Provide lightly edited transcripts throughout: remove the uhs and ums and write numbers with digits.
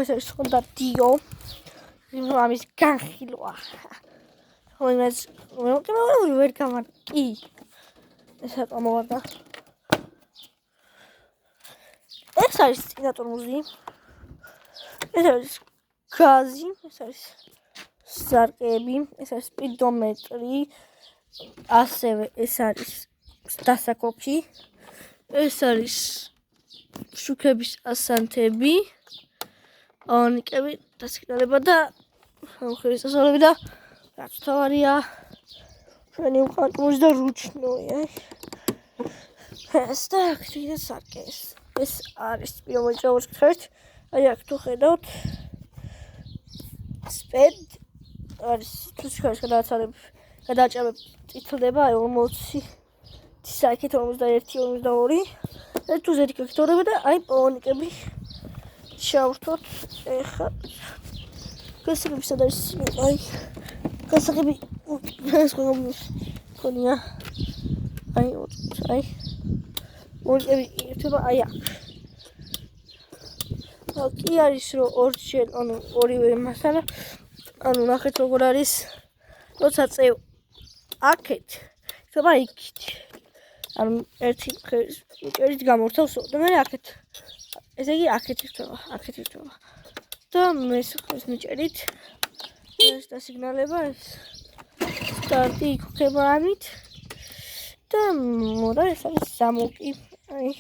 ეს არის ხონდა დიო ამის განხილვა ხოიმეს ვერ გამარკი ეს აკამოვარდა ეს არის წინა ტორმოზი ეს არის გაზი ეს არის სარკები ეს არის სპიდომეტრი ასევე ეს არის დასაკოფი ეს არის შუქების ასანთები ონიკები დასკნელება და ხელისასალები და რაც თავარია ჩვენი უყანტმოჟი და რუჩნოია ეს და აქ სარკეს ეს არის სპიდომეტრი ხერთ აი აქ თუ ხედავთ სპედ არის თუშქარს გადააჭერებ წითლდება აი 40 საიქით 41 42 თუ ზეთი გაქტორება და აი პონიკები შავრთოთ ეხა გასაგები სად არის აი გასაგები ეს ხონია აი პონიკები ერთება აი აქ კი არის რომ ორჯერ ანუ ორივე მასალა ანუ ნახეთ როგორ არის როცა წევ აქეთ ხება იქით ანუ ერთი მჭერით გამორთავს და მე აქეთ ესე იგი აქეთ ხდება და მესხის მჭერით ეს დასიგნალება ეს სტარტი იქ ხდება ამით და მოდა ეს არის სამოკი აი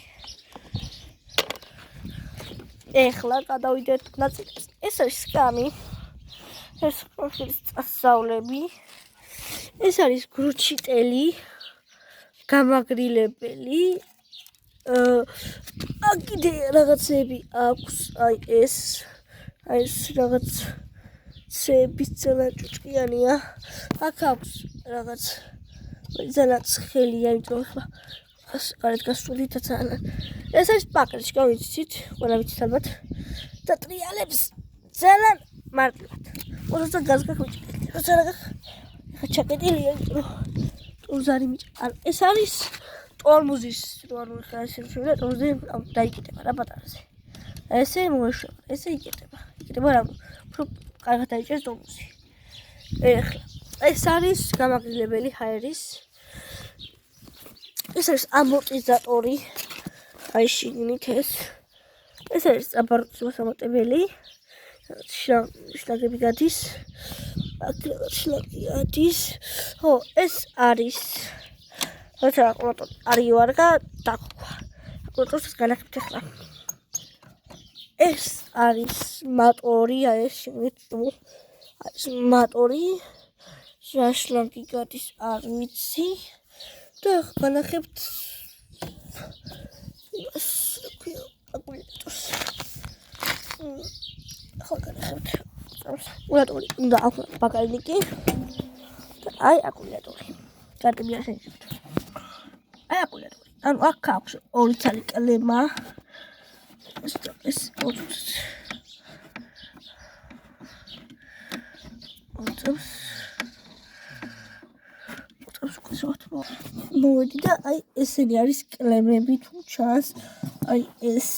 ეხლა გადავიდეთ ნაწილებს ეს არის სკამი ეს პროფილის წასავლები ეს არის გრუჩიტელი გამაგრილებელი აქ რაღაცები აქვს აი ეს რაღაც ცების ძალა ჭუჭყიანია აქ აქვს რაღაც ძალა ცხელია იმიტომ ხა გარეთ გასულითაც ეს არის პაკეტში გავიცით ყველა ვიცით ალბათ და ტრიალებს ძალა მარტივად როცა გაზგახვიჭი როცა ხა ჩაკეტილია უზარი მიჭ ეს არის ტორმოზის რო არ ხასიათდება ტორმოზი დაიკეტება რა პატარაზე ესე მოეშვება ესე იკეტება რა უფრო კარგად დაიჭერს ტორმოზი ეხლა ეს არის გამაგრილებელი ჰაერის ეს არის ამორტიზატორი აი შიგნით ეს არის აბარცოს ამოტებელი შლაგები გადის აქ შლაგი გადის ხო ეს არის როცა აკუმულატორი არის ვარგა დაგვა აკუმულატორს განახებთ ახლა ეს არის მოტორი აი ეს შეგეთ არის მოტორი შლაგი გადის არ ვიცი და განახებთ ეს აკუმულატორს ხო განახებთ აკუმულატორი უნდა აქვს ბაგალნიკი აი აკუმულატორი კარტები ახსენებთ აი აკუმულატორი ანუ აქ აქვს ორი ცალი კლემა ეს მოვედი და აი ესენი არის კლემები თუ ჩანს აი ეს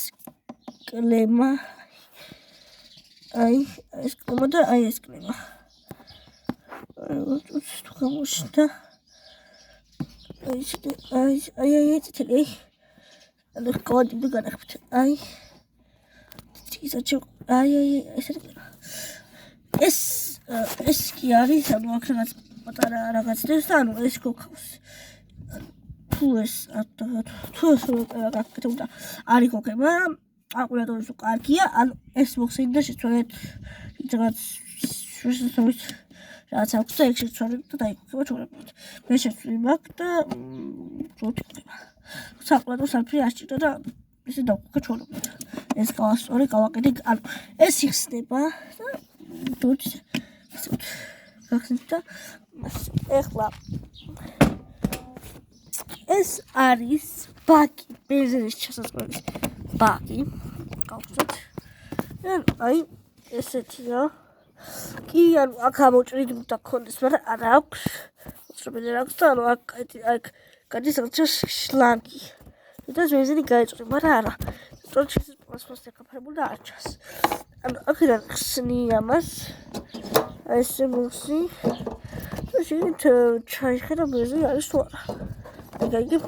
კლემა აი ეს კლემა და აი ეს კლემა თუ გამოჩნდა აი წითელი ანუ კოდი განახებთ აი ეს კი არის ანუ აქ რაღაც პატარა რაღაც და ანუ ეს გოქავს თუ ეს გაკეთებდა არის გოქება აკუმულატორის უკარგია ანუ ეს მოხსენდა შეცვალეთ რაღაც შესაძლოა რაც აქვს და ეგ შეცვალეთ და დაიგოქება ჩვენებად მე შეცვლი მაქვს და როთქება საყლადო სალფრი არ ჭირდა და ესე დაგოქა ჩვენებად ეს გავასწორი გავაკეთე ანუ ეს იხსნება და თუთ გახსენდა ეხლა ეს არის ბაკი ბენზინის ჩასასვლელის ბაკი გავხსნით აი ესეთია კი ანუ აქ ამოჭრით და გქონდეს მაგრამ არ აქვს უცნობელი არ აქვს და ანუ აქ გადის რაღაც შლაგი და ბენზინი გაეწვი მაგრამ არა plastmasda kaparbul da açacağız. Akıran kısını yamaz. Ayşemuzsi. Şimdi çay kadar böyle yani sonra. Gel gel.